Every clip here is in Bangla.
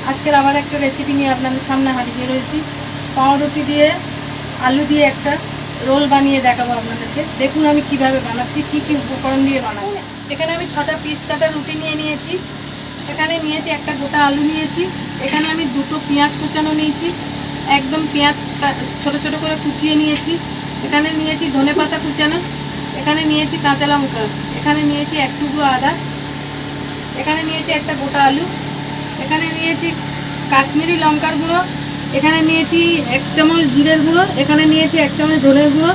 আজকের আবার একটা রেসিপি নিয়ে আপনাদের সামনে হাজির রয়েছি। পাউরুটি দিয়ে আলু দিয়ে একটা রোল বানিয়ে দেখাবো আপনাদেরকে। দেখুন আমি কিভাবে বানাচ্ছি, কি কি উপকরণ দিয়ে বানাচ্ছি। এখানে আমি 6টা পিস কাটা রুটি নিয়ে নিয়েছি। এখানে নিয়েছি একটা গোটা আলু নিয়েছি। এখানে আমি 2টো পেঁয়াজ কুচানো নিয়েছি, একদম পেঁয়াজ ছোট ছোট করে কুচিয়ে নিয়েছি। এখানে নিয়েছি ধনেপাতা কুচানো, এখানে নিয়েছি কাঁচা লঙ্কা, এখানে নিয়েছি এক টুকরো আদা, এখানে নিয়েছি একটা গোটা আলু, এখানে নিয়েছি কাশ্মীরি লঙ্কার গুঁড়ো, এখানে নিয়েছি 1 চামচ জিরের গুঁড়ো, এখানে নিয়েছি 1 চামচ ধনের গুঁড়ো,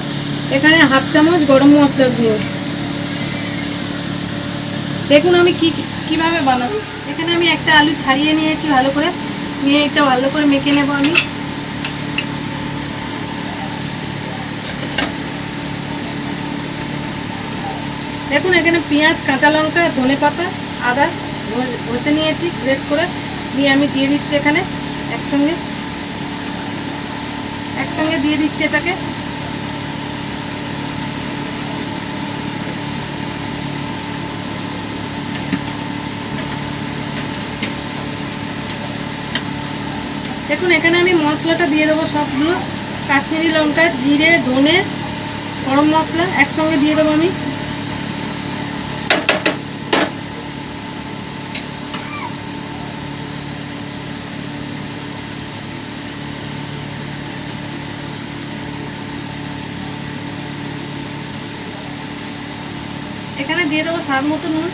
এখানে হাফ চামচ গরম মশলার গুঁড়ো। দেখুন আমি কিভাবে বানাচ্ছি। এখানে আমি একটা আলু ছাড়িয়ে নিয়েছি ভালো করে, নিয়ে এটা ভালো করে মেখে নেব আমি। দেখুন এখানে পেঁয়াজ, কাঁচা লঙ্কা, ধনেপাতা, আদা ঘষে নিয়েছি গ্রেট করে, নিয়ে আমি দিয়ে দিচ্ছি এখানে একসঙ্গে দিয়ে দিচ্ছি এটাকে। দেখুন এখানে আমি মশলাটা দিয়ে দেবো সবগুলো, কাশ্মীরি লঙ্কা, জিরে, ধনে, গরম মশলা একসঙ্গে দিয়ে দেবো আমি। এখানে দিয়ে দেবো স্বাদ মতো নুন,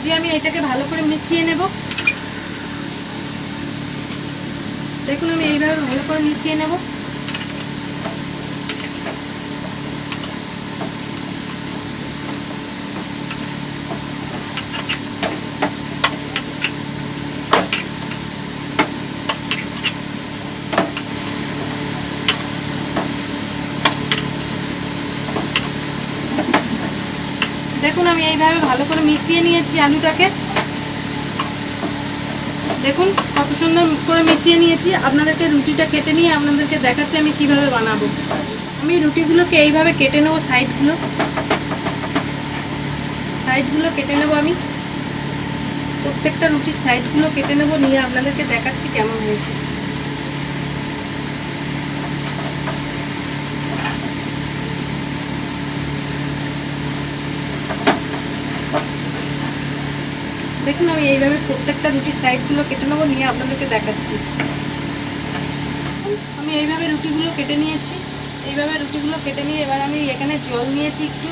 দিয়ে আমি এটাকে ভালো করে মিশিয়ে নেব। দেখুন আমি এইভাবে ভালো করে মিশিয়ে নেব। দেখুন আমি এইভাবে ভালো করে মিশিয়ে নিয়েছি আলুটাকে। দেখুন কত সুন্দর করে মিশিয়ে নিয়েছি। আপনাদেরকে রুটিটা কেটে নিয়ে আপনাদেরকে দেখাচ্ছি আমি কিভাবে বানাবো। আমি রুটিগুলোকে এইভাবে কেটে নেবো, সাইডগুলো কেটে নেবো আমি। প্রত্যেকটা রুটির সাইডগুলো কেটে নেবো, নিয়ে আপনাদেরকে দেখাচ্ছি কেমন হয়েছে। দেখুন আমি এইভাবে প্রত্যেকটা রুটির সাইডগুলো কেটে নেবো, নিয়ে আপনাদেরকে দেখাচ্ছি। আমি এইভাবে রুটিগুলো কেটে নিয়েছি। এইভাবে রুটিগুলো কেটে নিয়ে এবার আমি এখানে জল নিয়েছি, একটু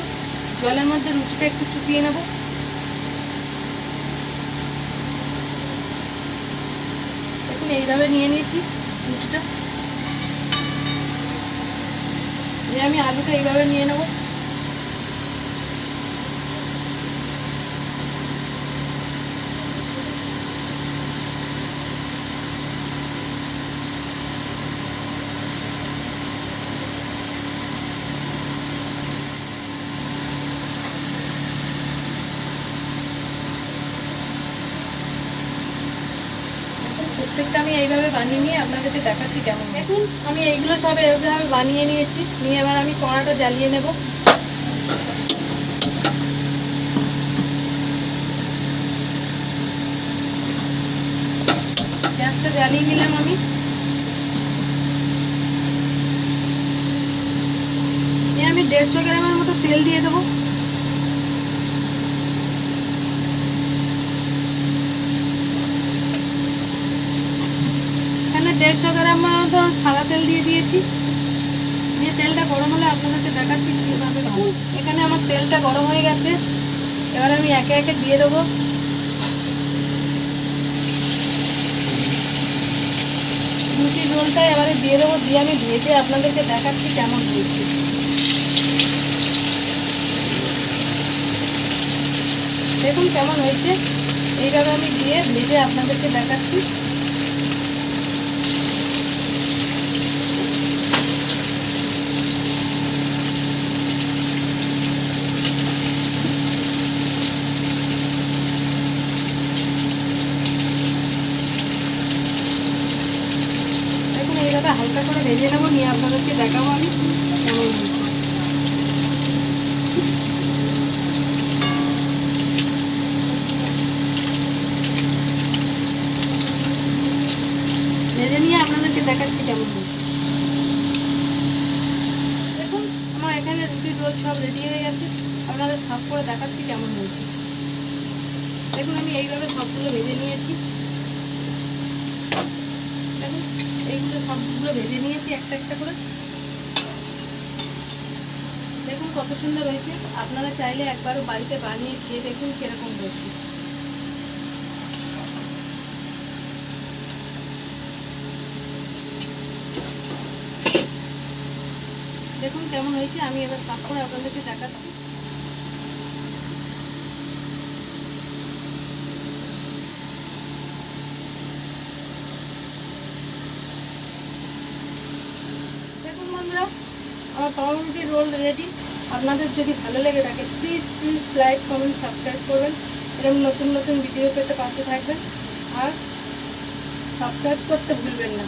জলের মধ্যে রুটিটা একটু চুপিয়ে নেব। দেখুন এইভাবে নিয়ে নিয়েছি রুটিটা, নিয়ে আমি আলুটা এইভাবে নিয়ে নেব। প্রত্যেকটা আমি এইভাবে বানিয়ে নিয়ে আপনাদেরকে দেখাচ্ছি কেমন। দেখুন আমি এইগুলো সব এইভাবে বানিয়ে নিয়েছি, নিয়ে এবার আমি কড়াটা জ্বালিয়ে নেব। গ্যাসটা জ্বালিয়ে নিলাম আমি। আমি 150 গ্রামের মতো তেল দিয়ে দেবো। এখানে 150 গ্রাম মতো সাদা তেল দিয়ে দিয়েছি। দিয়ে তেলটা গরম হলে আপনাদেরকে দেখাচ্ছি কীভাবে। এখানে আমার তেলটা গরম হয়ে গেছে, এবার আমি একে একে দিয়ে দেবো। রুটির রোলটা এবারে দিয়ে দেবো, দিয়ে আমি ভেজে আপনাদেরকে দেখাচ্ছি কেমন হয়েছে। দেখুন কেমন হয়েছে, এইভাবে আমি দিয়ে ভেজে আপনাদেরকে দেখাচ্ছি। দেখুন এইভাবে হালকা করে ভেজে নেবো, নিয়ে আপনাদেরকে দেখাবো আমি কেমন হয়েছে। দেখাচ্ছি কেমন হয়েছে। দেখুন আমার এখানে রুটির রোল সব রেডি হয়ে গেছে, আপনাদের সার্ভ করে দেখাচ্ছি কেমন হয়েছে। দেখুন আমি এইভাবে সবগুলো ভেজে নিয়েছি। দেখুন এইগুলো সবগুলো ভেজে নিয়েছি একটা একটা করে। দেখুন কত সুন্দর হয়েছে। আপনারা চাইলে একবারও বাড়িতে বানিয়ে খেয়ে দেখুন কীরকম হয়েছে। দেখুন কেমন হয়েছে, আমি এবার সার্ভ করে আপনাদেরকে দেখাচ্ছি। দেখুন বন্ধুরা আমার পাউরুটির রোল রেডি। আপনাদের যদি ভালো লেগে থাকে প্লিজ লাইক কমেন্ট সাবস্ক্রাইব করবেন। এরকম নতুন নতুন ভিডিও পেতে পাশে থাকবেন আর সাবস্ক্রাইব করতে ভুলবেন না।